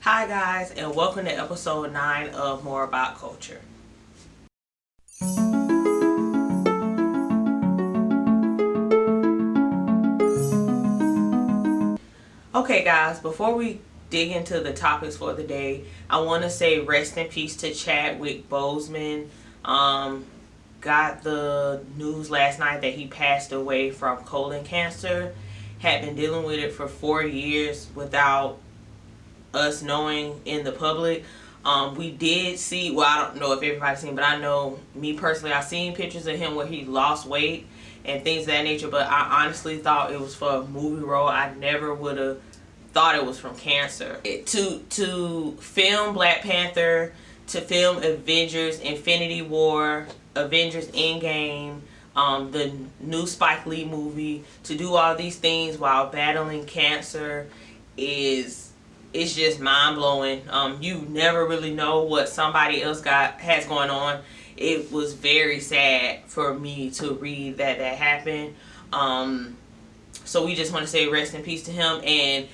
Hi guys, and welcome to episode 9 of More About Culture. Okay guys, before we dig into the topics for the day, I want to say rest in peace to Chadwick Boseman. Got the news last night that he passed away from colon cancer. Had been dealing with it for 4 years without us knowing in the public. We did see, well, I don't know if everybody's seen, but I know me personally, I've seen pictures of him where he lost weight and things of that nature, but I honestly thought it was for a movie role. I never would have thought it was from cancer. To film Black Panther, to film Avengers Infinity War, Avengers Endgame, the new Spike Lee movie, to do all these things while battling cancer it's just mind-blowing. You never really know what somebody else has going on. It was very sad for me to read that happened. So we just want to say rest in peace to him, and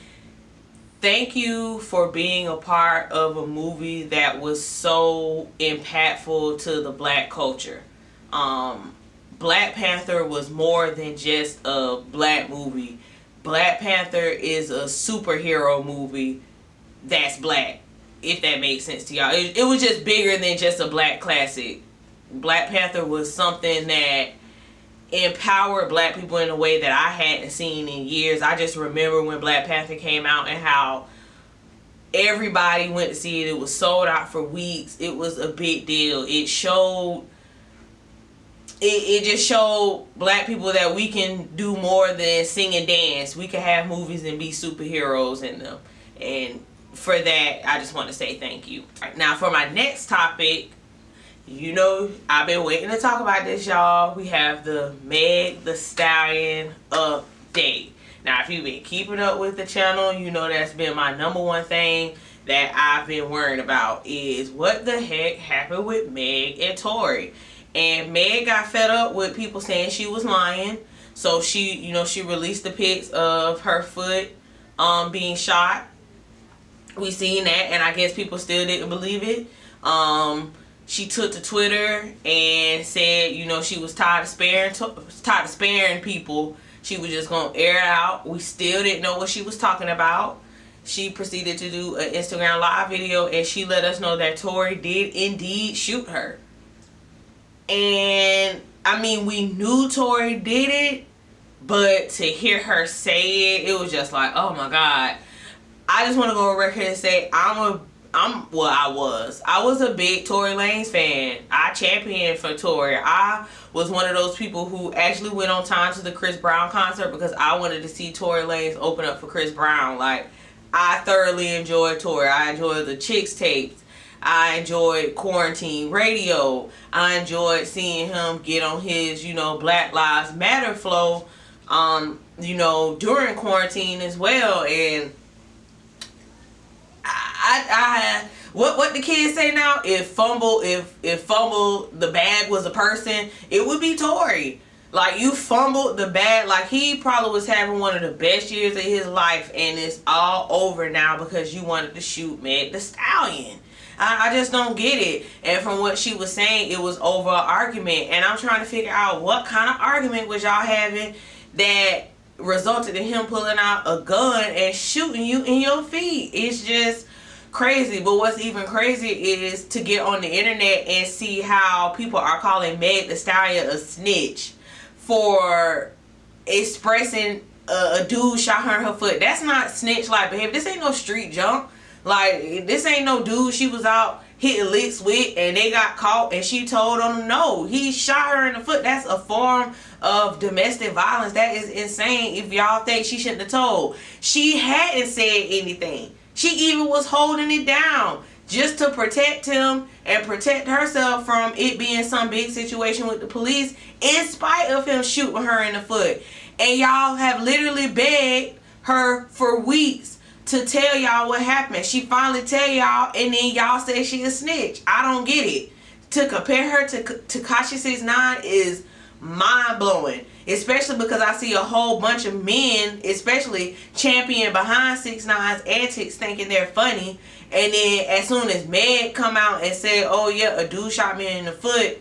thank you for being a part of a movie that was so impactful to the Black culture. Black Panther was more than just a Black movie. Black Panther is a superhero movie that's Black, if that makes sense to y'all. It was just bigger than just a Black classic. Black Panther was something that empowered Black people in a way that I hadn't seen in years. I just remember when Black Panther came out and how everybody went to see it. It was sold out for weeks. It was a big deal. It just showed Black people that we can do more than sing and dance. We can have movies and be superheroes in them. And for that, I just want to say thank you. Right, now for my next topic, you know I've been waiting to talk about this, y'all. We have the Meg Thee Stallion update. Now if you've been keeping up with the channel, you know that's been my number one thing that I've been worrying about is what the heck happened with Meg and Tory. And Meg got fed up with people saying she was lying. So she released the pics of her foot being shot. We seen that, and I guess people still didn't believe it. She took to Twitter and said, she was tired of sparing people. She was just gonna air it out. We still didn't know what she was talking about. She proceeded to do an Instagram live video, and she let us know that Tory did indeed shoot her. And I mean, we knew Tory did it, but to hear her say it, it was just like, oh my God. I just want to go on record and say I was a big Tory Lanez fan. I championed for Tory. I was one of those people who actually went on time to the Chris Brown concert because I wanted to see Tory Lanez open up for Chris Brown. Like, I thoroughly enjoyed Tory. I enjoyed the Chicks tapes. I enjoyed Quarantine Radio. I enjoyed seeing him get on his, Black Lives Matter flow, during quarantine as well. And what the kids say now, if fumble the bag was a person, it would be Tory. Like, you fumbled the bag. Like, he probably was having one of the best years of his life, and it's all over now because you wanted to shoot Meg Thee Stallion. I just don't get it. And from what she was saying, it was over an argument, and I'm trying to figure out what kind of argument was y'all having that resulted in him pulling out a gun and shooting you in your feet. It's just crazy. But what's even crazier is to get on the internet and see how people are calling Meg Thee Stallion a snitch for expressing a dude shot her in her foot. That's not snitch-like behavior. This ain't no street jump. Like, this ain't no dude she was out hitting licks with and they got caught and she told on him no. He shot her in the foot. That's a form of domestic violence. That is insane. If y'all think she shouldn't have told. She hadn't said anything. She even was holding it down just to protect him and protect herself from it being some big situation with the police, in spite of him shooting her in the foot. And y'all have literally begged her for weeks to tell y'all what happened. She finally tell y'all, and then y'all say she a snitch. I don't get it. To compare her to Tekashi 6ix9ine is mind-blowing. especially because I see a whole bunch of men, especially champion behind 6ix9ine's antics, thinking they're funny, and then as soon as Meg come out and say, oh yeah, a dude shot me in the foot,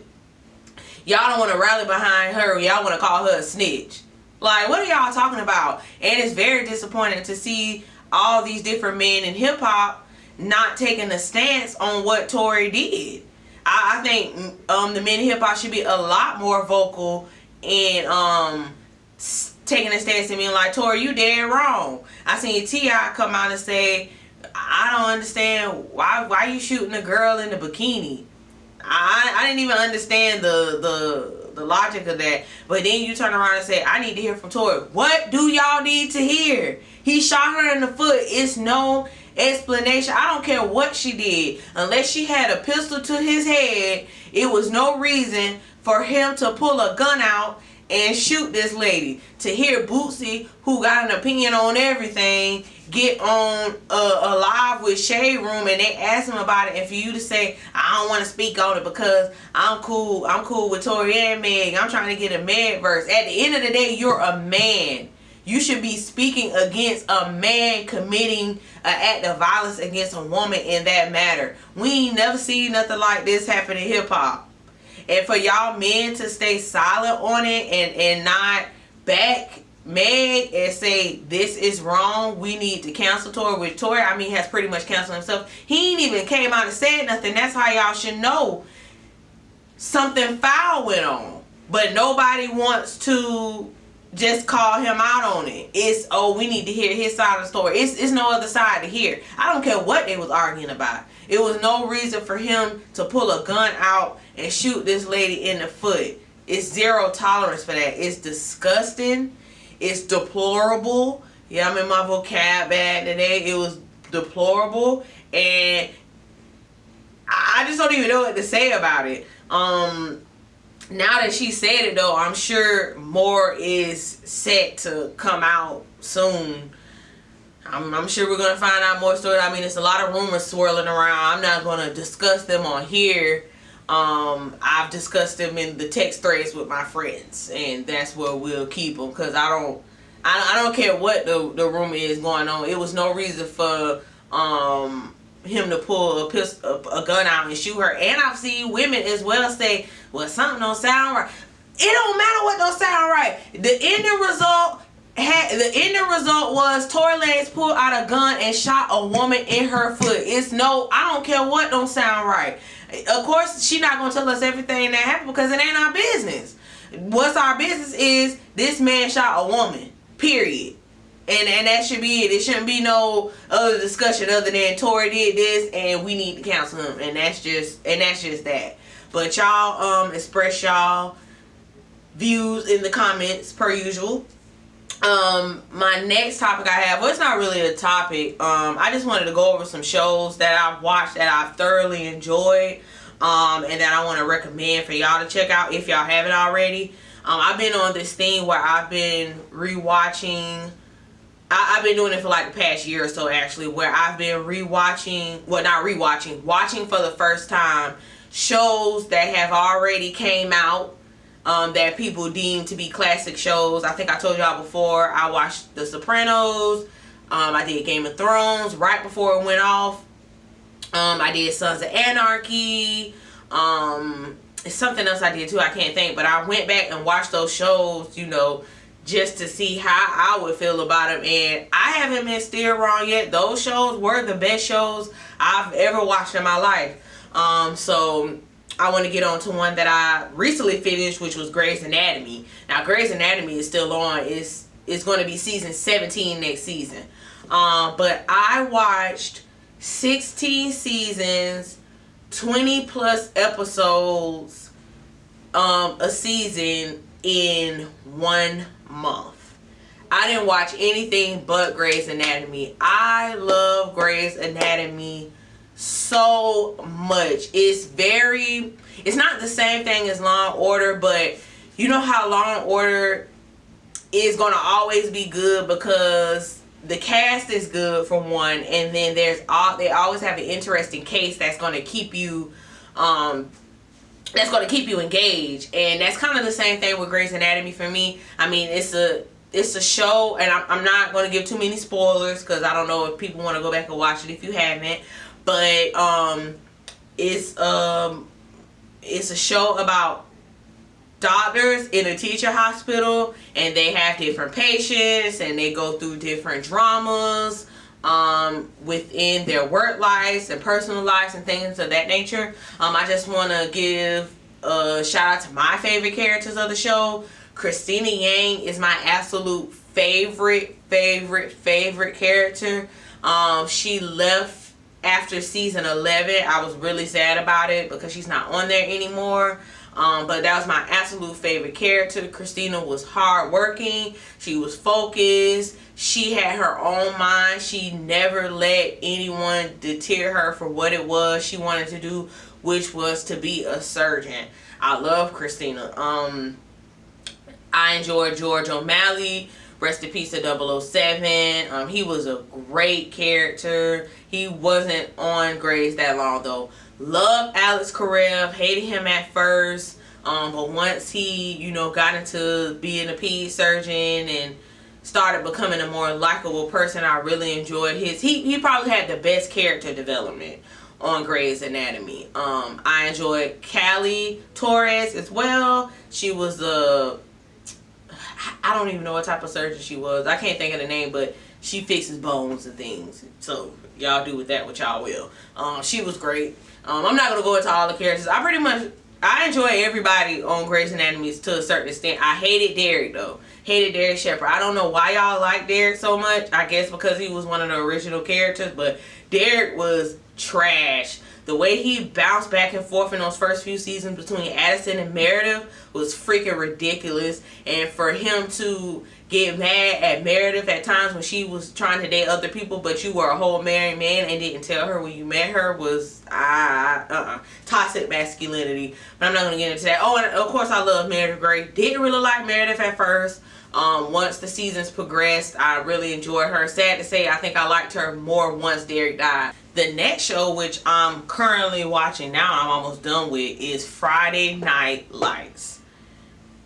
y'all don't want to rally behind her. Y'all want to call her a snitch. Like, what are y'all talking about? And it's very disappointing to see all these different men in hip hop not taking a stance on what Tory did. I think the men in hip hop should be a lot more vocal and taking a stance and being like, Tory, you dead wrong. I seen T.I. come out and say, I don't understand why you shooting a girl in the bikini. I didn't even understand the logic of that. But then you turn around and say, I need to hear from Tory. What do y'all need to hear? He shot her in the foot. It's no explanation. I don't care what she did. Unless she had a pistol to his head, it was no reason for him to pull a gun out and shoot this lady. To hear Bootsy, who got an opinion on everything, get on a live with Shade Room and they ask him about it, and for you to say, I don't want to speak on it because I'm cool with Tory and Meg, I'm trying to get a Meg verse. At the end of the day, you're a man. You should be speaking against a man committing an act of violence against a woman in that matter. We ain't never seen nothing like this happen in hip hop. And for y'all men to stay silent on it and not back Meg and say this is wrong, we need to cancel Tory, which Tory, I mean, has pretty much canceled himself. He ain't even came out and said nothing. That's how y'all should know something foul went on. But nobody wants to just call him out on it. It's, oh, we need to hear his side of the story. It's no other side to hear. I don't care what they was arguing about. It was no reason for him to pull a gun out and shoot this lady in the foot. It's zero tolerance for that. It's disgusting. It's deplorable. Yeah, I'm in my vocab bag today. It was deplorable. And I just don't even know what to say about it. Now that she said it though, I'm sure more is set to come out soon. I'm sure we're going to find out more stories. I mean, it's a lot of rumors swirling around. I'm not going to discuss them on here. I've discussed them in the text threads with my friends, and that's where we'll keep them, because I don't care what the rumor is going on. It was no reason for him to pull a gun out and shoot her. And I've seen women as well say, well, something don't sound right. It don't matter what don't sound right. The ending result was Tory Lanez pulled out a gun and shot a woman in her foot. I don't care what don't sound right. Of course, she's not going to tell us everything that happened because it ain't our business. What's our business is this man shot a woman, period. And that should be it. It shouldn't be no other discussion other than Tory did this and we need to cancel him. And that's just that. But y'all express y'all views in the comments per usual. My next topic I have, well, it's not really a topic. I just wanted to go over some shows that I've watched that I've thoroughly enjoyed, and that I want to recommend for y'all to check out if y'all haven't already. I've been on this thing where I've been rewatching. I've been doing it for like the past year or so actually, where I've been watching for the first time shows that have already came out. That people deem to be classic shows. I think I told y'all before, I watched The Sopranos. I did Game of Thrones right before it went off. I did Sons of Anarchy. It's something else I did too, I can't think. But I went back and watched those shows, just to see how I would feel about them. And I haven't been steered wrong yet. Those shows were the best shows I've ever watched in my life. So I want to get on to one that I recently finished, which was Grey's Anatomy. Now, Grey's Anatomy is still on. It's going to be season 17 next season. But I watched 16 seasons, 20 plus episodes a season in 1 month. I didn't watch anything but Grey's Anatomy. I love Grey's Anatomy so much. It's not the same thing as Law and Order, but you know how Law and Order is going to always be good because the cast is good for one, and then they always have an interesting case that's going to keep you that's going to keep you engaged. And that's kind of the same thing with Grey's Anatomy for me. I mean, it's a show, and I'm not going to give too many spoilers because I don't know if people want to go back and watch it if you haven't. But it's a show about doctors in a teacher hospital, and they have different patients, and they go through different dramas within their work lives and personal lives and things of that nature. I just want to give a shout out to my favorite characters of the show. Christina Yang is my absolute favorite character. She left after season 11. I was really sad about it because she's not on there anymore. But that was my absolute favorite character. Christina was hardworking. She was focused. She had her own mind. She never let anyone deter her for what it was she wanted to do, which was to be a surgeon. I love Christina. I enjoyed George O'Malley. Rest in peace to 007. He was a great character. He wasn't on Grey's that long though. Love Alex Karev. Hated him at first. But once he, got into being a ped surgeon and started becoming a more likable person, I really enjoyed he probably had the best character development on Grey's Anatomy. I enjoyed Callie Torres as well. She was I don't even know what type of surgeon she was. I can't think of the name, but she fixes bones and things. So y'all do with that what y'all will. She was great. I'm not going to go into all the characters. I enjoy everybody on Grey's Anatomy to a certain extent. I hated Derek though. Hated Derek Shepherd. I don't know why y'all like Derek so much. I guess because he was one of the original characters. But Derek was trash. The way he bounced back and forth in those first few seasons between Addison and Meredith was freaking ridiculous. And for him to get mad at Meredith at times when she was trying to date other people, but you were a whole married man and didn't tell her when you met her was toxic masculinity. But I'm not going to get into that. Oh, and of course I love Meredith Grey. Didn't really like Meredith at first. Once the seasons progressed, I really enjoyed her. Sad to say, I think I liked her more once Derek died. The next show, which I'm currently watching now, I'm almost done with, is Friday Night Lights.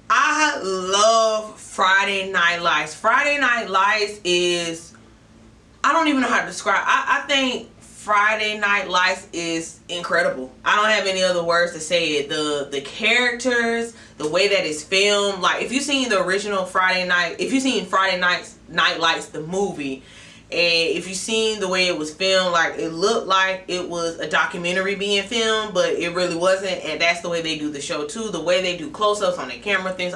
I love Friday Night Lights. Friday Night Lights is, I don't even know how to describe. I think Friday Night Lights is incredible. I don't have any other words to say it. The characters, the way that it's filmed. Like if you've seen the original Friday Night Lights, the movie, and if you've seen the way it was filmed, like it looked like it was a documentary being filmed, but it really wasn't. And that's the way they do the show too. The way they do close-ups on the camera things.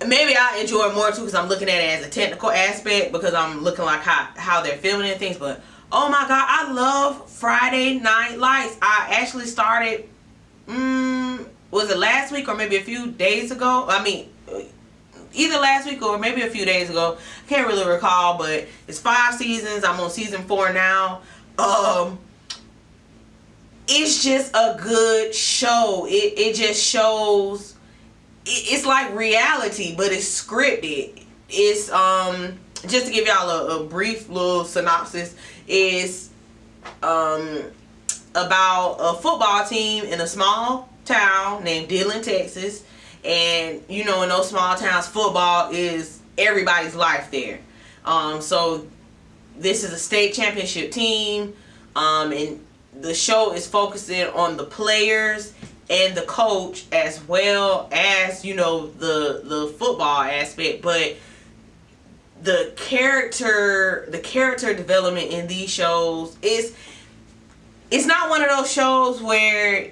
Maybe I enjoy it more too because I'm looking at it as a technical aspect because I'm looking like how they're filming and things. But oh my god, I love Friday Night Lights. I actually started, was it last week or maybe a few days ago? I mean, either last week or maybe a few days ago. I can't really recall, but it's 5 seasons. I'm on season 4 now. It's just a good show. It just shows, it's like reality, but it's scripted. It's, just to give y'all a brief little synopsis, is about a football team in a small town named Dillon, Texas. And in those small towns, football is everybody's life there. So this is a state championship team, and the show is focusing on the players and the coach as well as the football aspect. But the character development in these shows is, it's not one of those shows where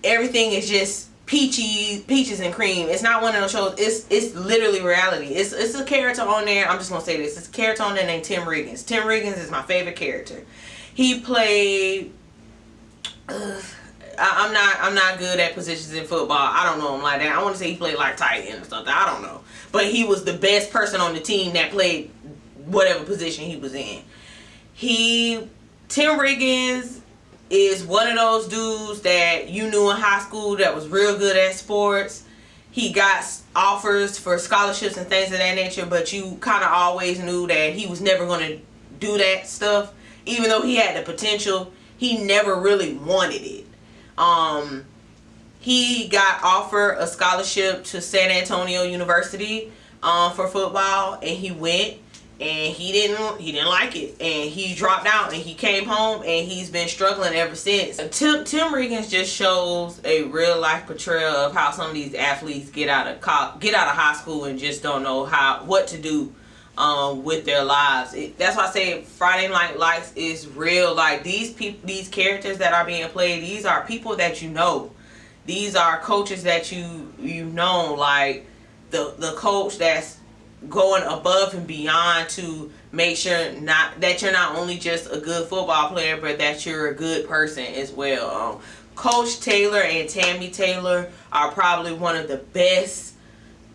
everything is just peaches and cream. It's not one of those shows. It's literally reality. It's a character on there. I'm just gonna say this. It's a character on there named Tim Riggins. Tim Riggins is my favorite character. He played. I'm not good at positions in football. I don't know him like that. I want to say he played like tight end or something. I don't know. But he was the best person on the team that played whatever position he was in. Tim Riggins is one of those dudes that you knew in high school that was real good at sports. He got offers for scholarships and things of that nature, but you kind of always knew that he was never going to do that stuff. Even though he had the potential, he never really wanted it. he got offered a scholarship to San Antonio University for football, and he went, and he didn't like it, and he dropped out, and he came home, and he's been struggling ever since. Tim Riggins just shows a real life portrayal of how some of these athletes get out of high school and just don't know what to do with their lives. That's why I say Friday Night Lights is real. Like, these characters that are being played, these are people that you know. These are coaches that you know, like the coach that's going above and beyond to make sure that you're not only just a good football player, but that you're a good person as well. Coach Taylor and Tammy Taylor are probably one of the best,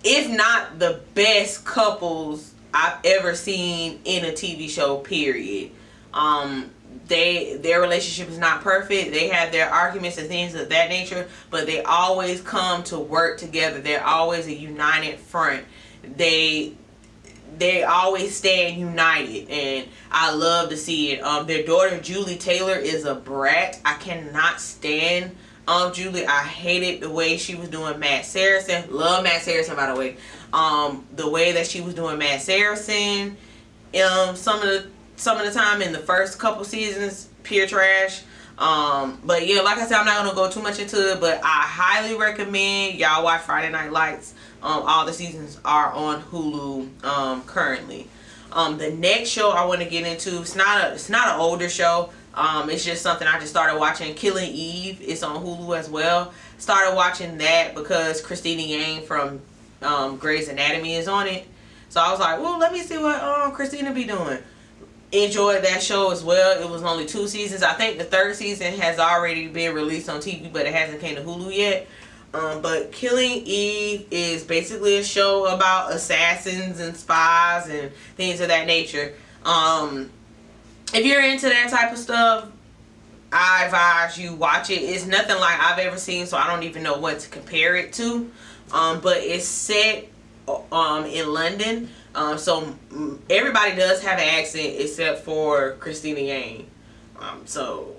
if not the best, couples I've ever seen in a TV show, period. Their relationship is not perfect. They have their arguments and things of that nature, but they always come to work together. They're always a united front. They always stand united, and I love to see it. Their daughter Julie Taylor is a brat. I cannot stand Julie. I hated the way she was doing Matt Saracen. Love Matt Saracen, by the way. The way that she was doing Matt Saracen, some of the time in the first couple seasons, pure trash. But yeah, like I said, I'm not gonna go too much into it, but I highly recommend y'all watch Friday Night Lights. All the seasons are on Hulu currently. The next show I want to get into, it's not an older show. It's just something I just started watching. Killing Eve. It's on Hulu as well. Started watching that because Christina Yang from Grey's Anatomy is on it. So I was like, well, let me see what Christina be doing. Enjoyed that show as well. It was only 2 seasons. I think the 3rd season has already been released on TV, but it hasn't came to Hulu yet. But Killing Eve is basically a show about assassins and spies and things of that nature. If you're into that type of stuff, I advise you watch it. It's nothing like I've ever seen, so I don't even know what to compare it to. But it's set in London. So everybody does have an accent except for Christina Yang. So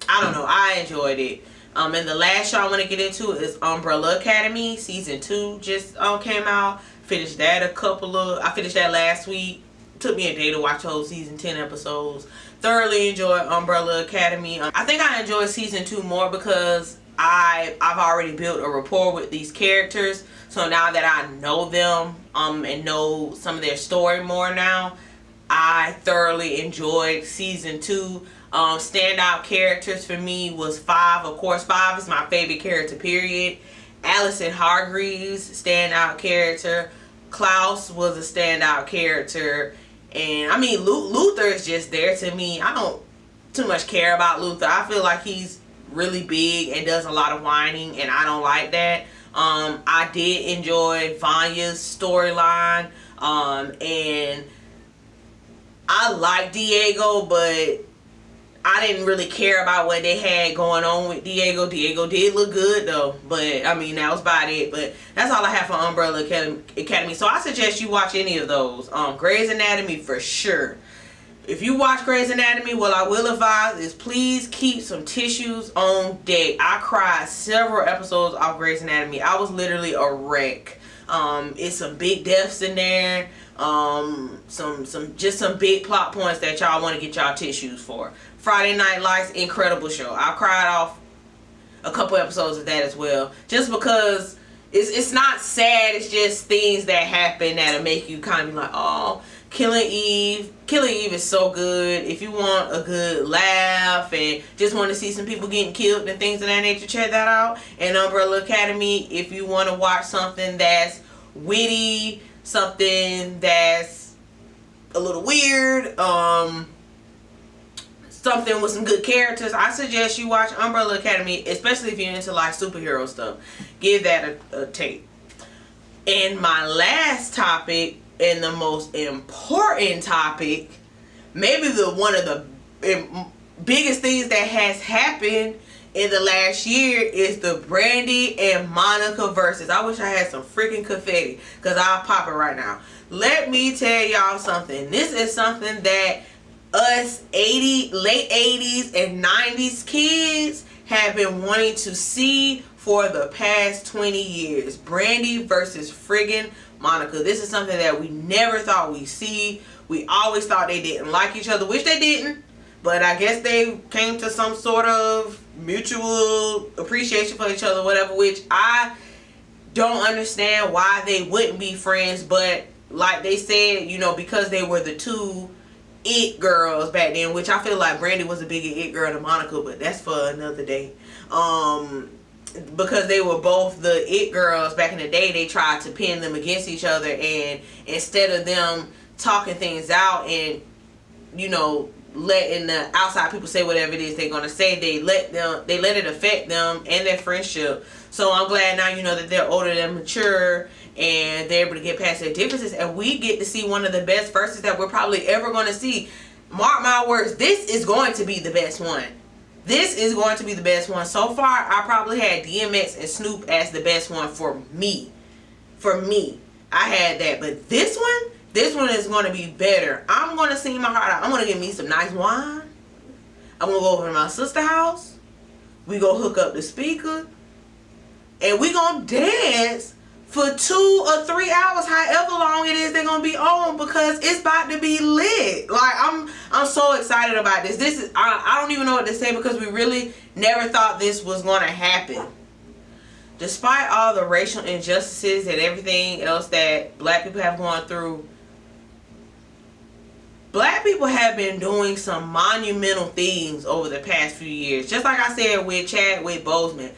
I don't know. I enjoyed it. And the last show I want to get into is Umbrella Academy. Season 2 just came out. Finished that I finished that last week. Took me a day to watch the whole season, 10 episodes. Thoroughly enjoyed Umbrella Academy. I think I enjoyed season 2 more because I've already built a rapport with these characters. So now that I know them and know some of their story more now, I thoroughly enjoyed season 2. Standout characters for me was Five. Of course, Five is my favorite character, period. Allison Hargreaves, standout character. Klaus was a standout character. And I mean, Luther is just there to me. I don't too much care about Luther. I feel like he's really big and does a lot of whining, and I don't like that. I did enjoy Vanya's storyline, and I like Diego, but I didn't really care about what they had going on with Diego. Diego did look good though, but I mean, that was about it. But that's all I have for Umbrella Academy. So I suggest you watch any of those. Grey's Anatomy for sure. If you watch Grey's Anatomy, what I will advise is please keep some tissues on deck. I cried several episodes off Grey's Anatomy. I was literally a wreck. It's some big deaths in there. Some big plot points that y'all want to get y'all tissues for. Friday Night Lights, incredible show. I cried off a couple episodes of that as well. Just because it's not sad, it's just things that happen that'll make you kind of be like, oh. Killing Eve is so good. If you want a good laugh and just want to see some people getting killed and things of that nature, check that out. And Umbrella Academy, if you want to watch something that's witty, something that's a little weird, something with some good characters, I suggest you watch Umbrella Academy, especially if you're into like superhero stuff. Give that a take. And my last topic, and the most important topic, maybe one of the biggest things that has happened in the last year, is the Brandy and Monica versus. I wish I had some freaking confetti, because I'll pop it right now. Let me tell y'all something. This is something that us late 80s and 90s kids have been wanting to see for the past 20 years. Brandy versus friggin' Monica. This is something that we never thought we'd see. We always thought they didn't like each other, which they didn't. But I guess they came to some sort of mutual appreciation for each other, whatever, which I don't understand why they wouldn't be friends. But like they said, you know, because they were the two it girls back then, which I feel like Brandy was a bigger it girl than Monica, but that's for another day. Because they were both the it girls back in the day, they tried to pin them against each other, and instead of them talking things out and, you know, letting the outside people say whatever it is they're gonna say, they let it affect them and their friendship. So I'm glad now, you know, that they're older and mature and they're able to get past their differences, and we get to see one of the best verses that we're probably ever going to see. Mark my words, this is going to be the best one. This is going to be the best one. So far, I probably had DMX and Snoop as the best one for me. For me, I had that. But this one is going to be better. I'm going to sing my heart out. I'm going to get me some nice wine. I'm going to go over to my sister's house. We go hook up the speaker. And we going to dance for 2 or 3 hours, however long it is they're gonna be on, because it's about to be lit. Like, I'm so excited about this. This is, I don't even know what to say, because we really never thought this was gonna happen. Despite all the racial injustices and everything else that black people have gone through, black people have been doing some monumental things over the past few years. Just like I said with Chadwick Boseman,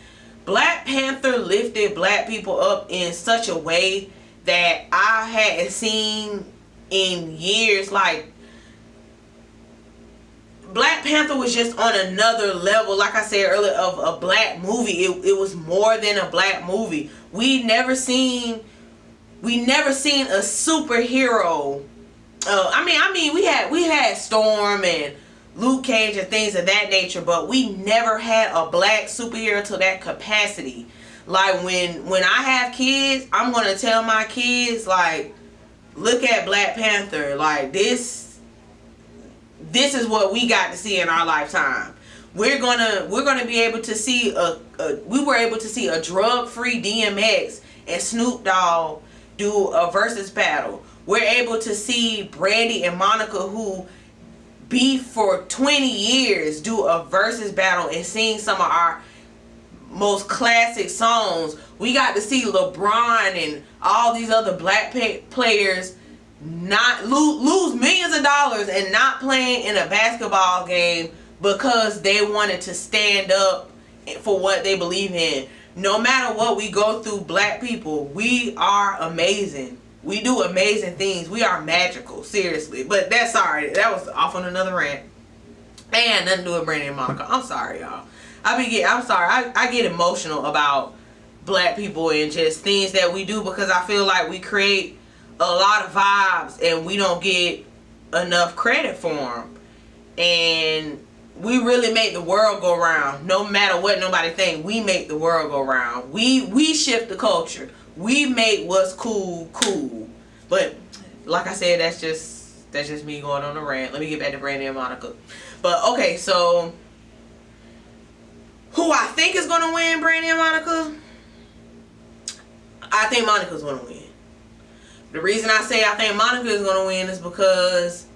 Black Panther lifted black people up in such a way that I hadn't seen in years. Like, Black Panther was just on another level, like I said earlier, of a black movie. It was more than a black movie. We never seen a superhero. I mean, we had Storm and Luke Cage and things of that nature, but we never had a black superhero to that capacity. Like, when I have kids, I'm gonna tell my kids, like, look at Black Panther. Like, this is what we got to see in our lifetime. We're gonna be able to see we were able to see a drug-free DMX and Snoop Dogg do a versus battle. We're able to see Brandy and Monica, who beef for 20 years, do a versus battle and sing some of our most classic songs. We got to see LeBron and all these other black players not lose millions of dollars and not playing in a basketball game because they wanted to stand up for what they believe in. No matter what we go through, black people, we are amazing. We do amazing things. We are magical, seriously. But that's alright. That was off on another rant. And nothing to do with Brandy and Monica. I'm sorry, y'all. I'm sorry. I get emotional about black people and just things that we do, because I feel like we create a lot of vibes and we don't get enough credit for them. And we really make the world go round. No matter what nobody think, we make the world go round. We shift the culture. We make what's cool. But like I said, that's just me going on a rant. Let me get back to Brandy and Monica. But okay, so who I think is gonna win, Brandy and Monica? I think Monica's gonna win. The reason I say I think Monica is gonna win is because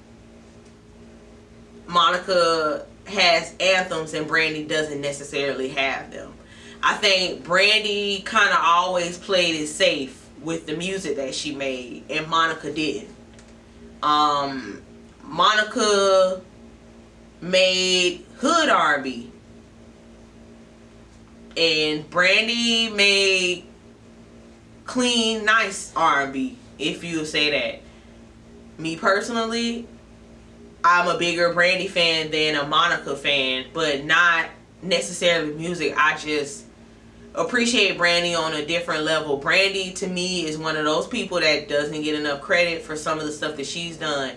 Monica has anthems and Brandy doesn't necessarily have them. I think Brandy kind of always played it safe with the music that she made, and Monica didn't. Monica made hood R&B, and Brandy made clean, nice R&B, if you say that. Me personally, I'm a bigger Brandy fan than a Monica fan, but not necessarily music. I just appreciate Brandy on a different level. Brandy, to me, is one of those people that doesn't get enough credit for some of the stuff that she's done.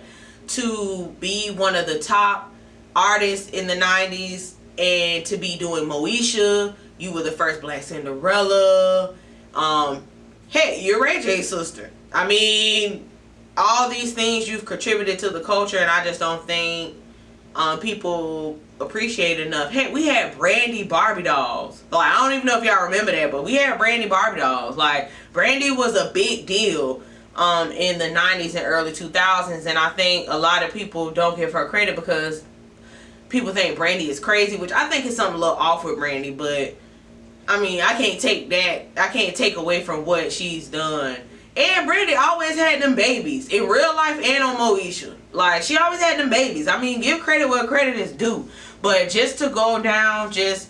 To be one of the top artists in the 90s and to be doing Moesha, you were the first Black Cinderella. Hey, you're Ray J's sister. I mean, all these things you've contributed to the culture, and I just don't think people appreciate enough. Hey, we had Brandy Barbie dolls. Like, I don't even know if y'all remember that, but we had Brandy Barbie dolls. Like, Brandy was a big deal in the 90s and early 2000s, and I think a lot of people don't give her credit because people think Brandy is crazy, which I think is something a little off with Brandy, but I mean, I can't take away from what she's done. And Brandy always had them babies in real life and on Moesha. Like, she always had them babies. I mean, give credit where credit is due. But just to go down, just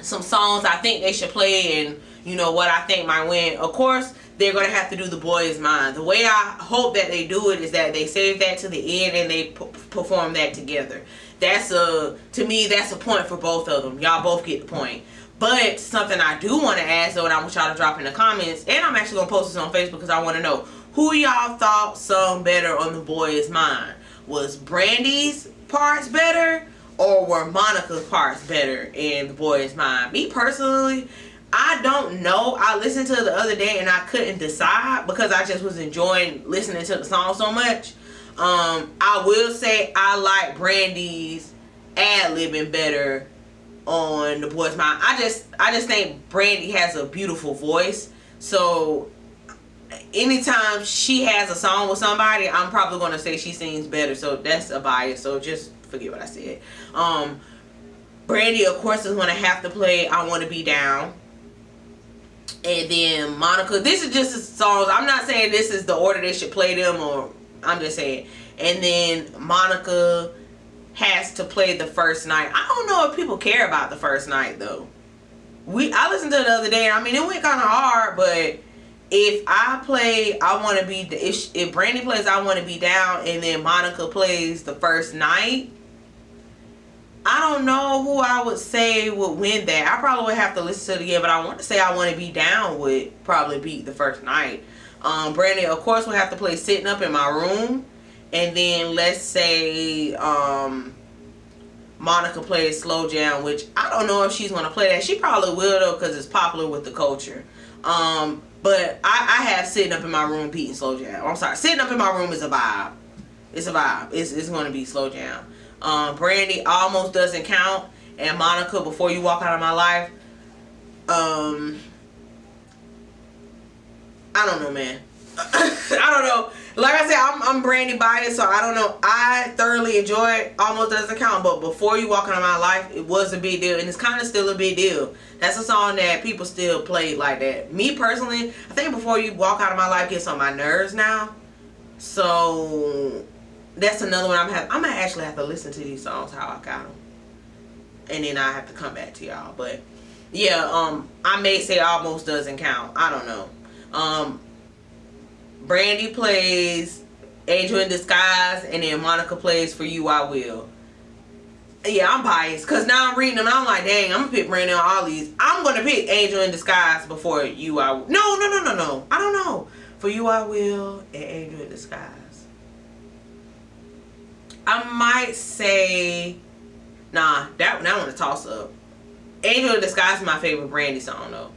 some songs I think they should play, and you know what I think might win. Of course, they're gonna have to do The Boy Is Mine. The way I hope that they do it is that they save that to the end and they perform that together. To me, that's a point for both of them. Y'all both get the point. But something I do want to ask, though, and I want y'all to drop in the comments, and I'm actually going to post this on Facebook because I want to know, who y'all thought sung better on The Boy Is Mine? Was Brandy's parts better, or were Monica's parts better in The Boy Is Mine? Me personally, I don't know. I listened to it the other day and I couldn't decide because I just was enjoying listening to the song so much. I will say I like Brandy's ad-libbing better on The Boy Is Mine. I just think Brandy has a beautiful voice, so anytime she has a song with somebody, I'm probably going to say she sings better, so that's a bias, so just forget what I said. Brandy, of course, is going to have to play I Want to Be Down. And then Monica, this is just the songs. I'm not saying this is the order they should play them, or I'm just saying. And then Monica has to play The First Night. I don't know if people care about The First Night, though. I listened to it the other day, and I mean, it went kind of hard, but if I play I Want to Be, if Brandy plays I Want to Be Down and then Monica plays The First Night, I don't know who I would say would win that. I probably would have to listen to it again, but I want to say I Want to Be Down would probably beat The First Night. Brandy, of course, would have to play Sitting Up in My Room. And then let's say Monica plays Slow Jam, which I don't know if she's going to play that. She probably will, though, because it's popular with the culture. But I have Sitting Up in My Room beating Slow Jam. I'm sorry. Sitting Up in My Room is a vibe. It's a vibe. It's going to be Slow Jam. Brandy, Almost Doesn't Count. And Monica, Before You Walk Out of My Life. I don't know, man. I don't know. Like I said, I'm Brandy biased, so I don't know. I thoroughly enjoyed Almost Doesn't Count, but Before You Walk Out of My Life, it was a big deal, and it's kind of still a big deal. That's a song that people still play like that. Me personally, I think Before You Walk Out of My Life gets on my nerves now. So that's another one I'm gonna actually have to listen to these songs how I got them, and then I have to come back to y'all. But yeah, I may say Almost Doesn't Count. I don't know. Brandy plays Angel in Disguise, and then Monica plays For You I Will. Yeah, I'm biased because now I'm reading them and I'm like, dang, I'm gonna pick Brandy on all these. I'm gonna pick Angel in Disguise before You I Will. No. I don't know. For You I Will and Angel in Disguise. I might say, nah, that one a toss up. Angel in Disguise is my favorite Brandy song though.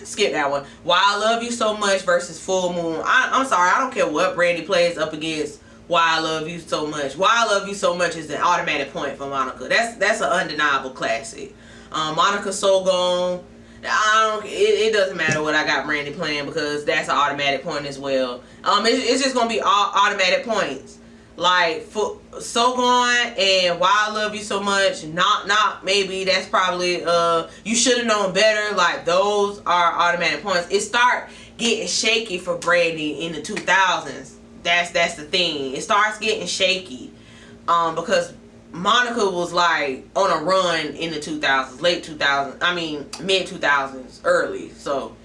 Skip that one. Why I Love You So Much versus Full Moon. I'm sorry, I don't care what Brandy plays up against Why I Love You So Much. Why I Love You So Much is an automatic point for Monica. That's an undeniable classic. Monica So Gone. It doesn't matter what I got Brandy playing because that's an automatic point as well. It's just gonna be all automatic points. Like for So Gone and Why I Love You So Much, not maybe, that's probably You Should Have Known Better. Like those are automatic points. It start getting shaky for Brandy in the 2000s. That's the thing. It starts getting shaky because Monica was like on a run in the 2000s, late 2000s. I mean mid 2000s, early. So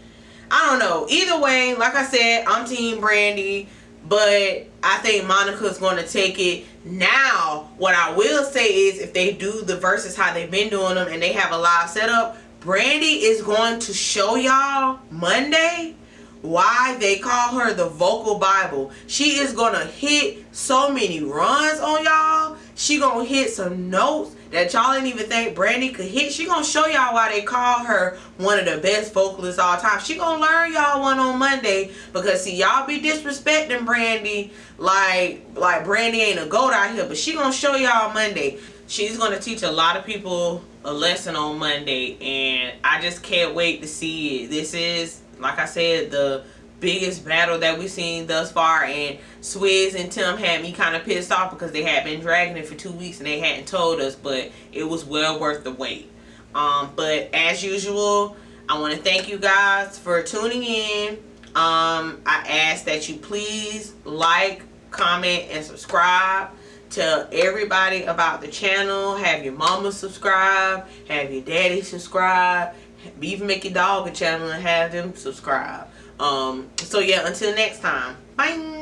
I don't know. Either way, like I said, I'm Team Brandy. But I think Monica's going to take it. Now, what I will say is if they do the verses how they've been doing them and they have a live setup, Brandy is going to show y'all Monday why they call her the vocal Bible. She is going to hit so many runs on y'all She gonna hit some notes that y'all didn't even think Brandy could hit. She gonna show y'all why they call her one of the best vocalists all time. She gonna learn y'all one on Monday, because see, y'all be disrespecting Brandy like Brandy ain't a goat out here, but she gonna show y'all Monday. She's gonna teach a lot of people a lesson on Monday, and I just can't wait to see it. This is, like I said, the biggest battle that we've seen thus far, and Swizz and Tim had me kind of pissed off because they had been dragging it for 2 weeks and they hadn't told us, but it was well worth the wait. But as usual, I want to thank you guys for tuning in. I ask that you please like, comment, and subscribe. Tell everybody about the channel. Have your mama subscribe, have your daddy subscribe, even make your dog a channel and have them subscribe. So yeah, until next time, bye.